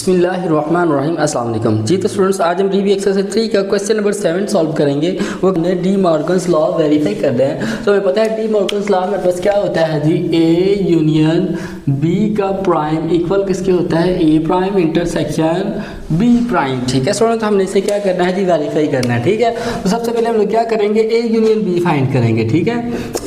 बिस्मिल्लाहिर्रहमानिर्रहीम अस्सलाम वालेकुम जी। तो स्टूडेंट्स आज हम रिव्यू एक्सरसाइज 3 का क्वेश्चन नंबर 7 सॉल्व करेंगे। वो डी मॉर्गन्स लॉ वेरीफाई कर रहे हैं। तो हमें पता है डी मॉर्गन्स लॉ में बस क्या होता है जी, ए यूनियन बी का प्राइम इक्वल किसके होता है, ए प्राइम इंटरसेक्शन बी प्राइम। ठीक है स्टूडेंट, तो हमने इसे क्या करना है जी, वेरीफाई करना है। ठीक है, तो सबसे पहले हम लोग क्या करेंगे, ए यूनियन बी फाइंड करेंगे। ठीक है,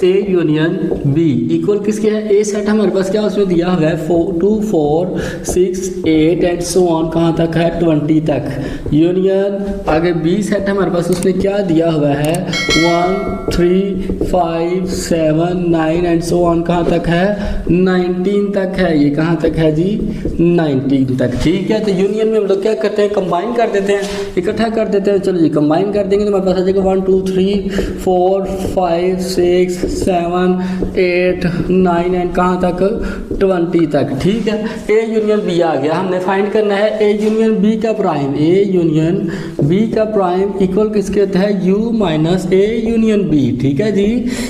ए यूनियन बी इक्वल किसके है, ए सेट हमारे पास क्या उसमें दिया हुआ है 2 4 6 8 एंड सो ऑन, कहाँ तक है 20 तक। यूनियन आगे बी सेट हमारे पास उसने क्या दिया हुआ है 1 3 5 7 9 एंड सो ऑन, कहाँ तक है 19 तक है। ये कहाँ तक है जी 19 तक। ठीक है, तो यूनियन में हम लोग क्या करते हैं, कंबाइन कर देते हैं, इकट्ठा कर देते हैं। चलो जी कंबाइन कर देंगे तो हमारे पास आ जाएगा 1 2 3 4 5 6 7 8 9 एंड कहाँ तक 20 तक। ठीक है, ए यूनियन बी आ गया। हमने फाइंड करना है ए यूनियन बी का प्राइम, ए यूनियन बी का प्राइम इक्वल किसके होता है, U minus A union B. ठीक है जी,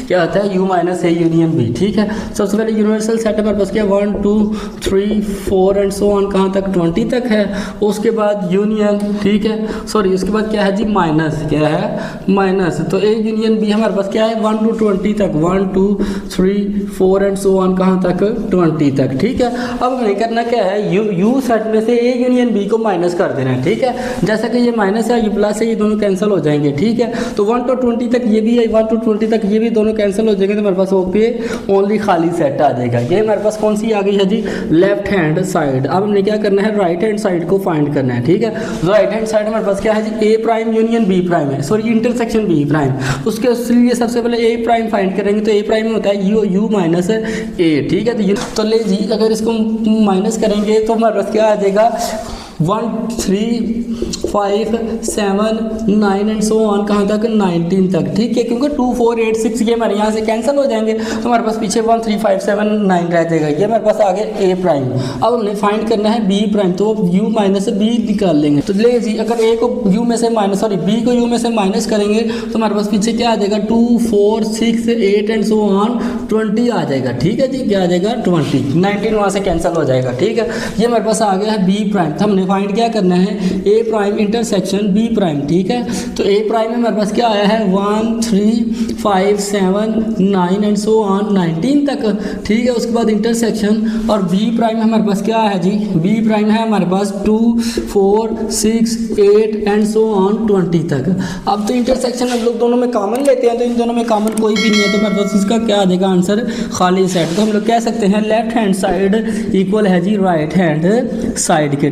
क्या होता है U minus A union B. ठीक है, सबसे पहले यूनिवर्सल सेट हमारे पास क्या 1 2 3 4 एंड सो ऑन, कहाँ तक 20 तक है। उसके बाद यूनियन, ठीक है सॉरी, उसके बाद क्या है जी माइनस, क्या है माइनस। तो ए यूनियन बी हमारे पास क्या है 1 to 20 तक, 1 2 3 4 एंड सो ऑन, कहाँ तक 20 तक। ठीक है, अब हमें करना क्या है, यू सेट में से ए यूनियन बी को माइनस कर देना है। ठीक है, जैसा कि ये माइनस है, ये प्लस है, ये दोनों कैंसिल हो जाएंगे। ठीक है, तो 1 to 20 तक ये भी है, 1 to 20 तक ये भी दोनों कैंसिल हो जाएंगे। तो हमारे पास ओके ओनली खाली सेट आ जाएगा। ये हमारे पास कौन सी आ गई है जी, लेफ्ट हैंड साइड। अब हमने क्या करना है, राइट हैंड साइड को फाइंड करना है। ठीक है, राइट हैंड साइड हमारे पास क्या है जी, ए प्राइम यूनियन बी प्राइम है, सॉरी इंटरसेक्शन बी प्राइम। उसके लिए सबसे पहले ए प्राइम फाइंड करेंगे। तो ए प्राइम में होता है यू माइनस ए। ठीक है, तो ले जी अगर इसको माइनस करेंगे तो हमारे पास क्या आ जाएगा 1 3 5 7 9 एंड सो ऑन, कहाँ तक 19 तक। ठीक है, क्योंकि 2 4 8 6 ये हमारे यहाँ से कैंसिल हो जाएंगे, तो हमारे पास पीछे 1 3 5 7 9 रह जाएगा। ये हमारे पास आगे ए प्राइम। अब हमने फाइंड करना है बी प्राइम, तो यू माइनस बी निकाल लेंगे। तो ले जी अगर ए को यू में से माइनस, सॉरी बी को यू में से माइनस करेंगे तो हमारे पास पीछे क्या आ जाएगा 2 4 6 8 एंड सो ऑन 20 आ जाएगा। ठीक है जी, क्या आ जाएगा 20, 19 वहाँ से कैंसिल हो जाएगा। ठीक है, ये हमारे पास आ गया है बी प्राइम। तो हमने फाइंड क्या करना है, ए प्राइम इंटरसेक्शन बी प्राइम। ठीक है, तो ए प्राइम में हमारे पास क्या आया है 1 3 5 7 9 एंड सो ऑन 19 तक। ठीक है, उसके बाद इंटरसेक्शन और बी प्राइम हमारे पास क्या है जी, बी प्राइम है हमारे पास 2 4 6 8 एंड सो ऑन 20 तक। अब तो इंटरसेक्शन हम लोग दोनों में कॉमन लेते हैं, तो इन दोनों में कॉमन कोई भी नहीं है, तो हमारे पास इसका क्या आ जाएगा आंसर खाली सेट। तो हम लोग कह सकते हैं लेफ्ट हैंड साइड इक्वल है जी राइट हैंड साइड के।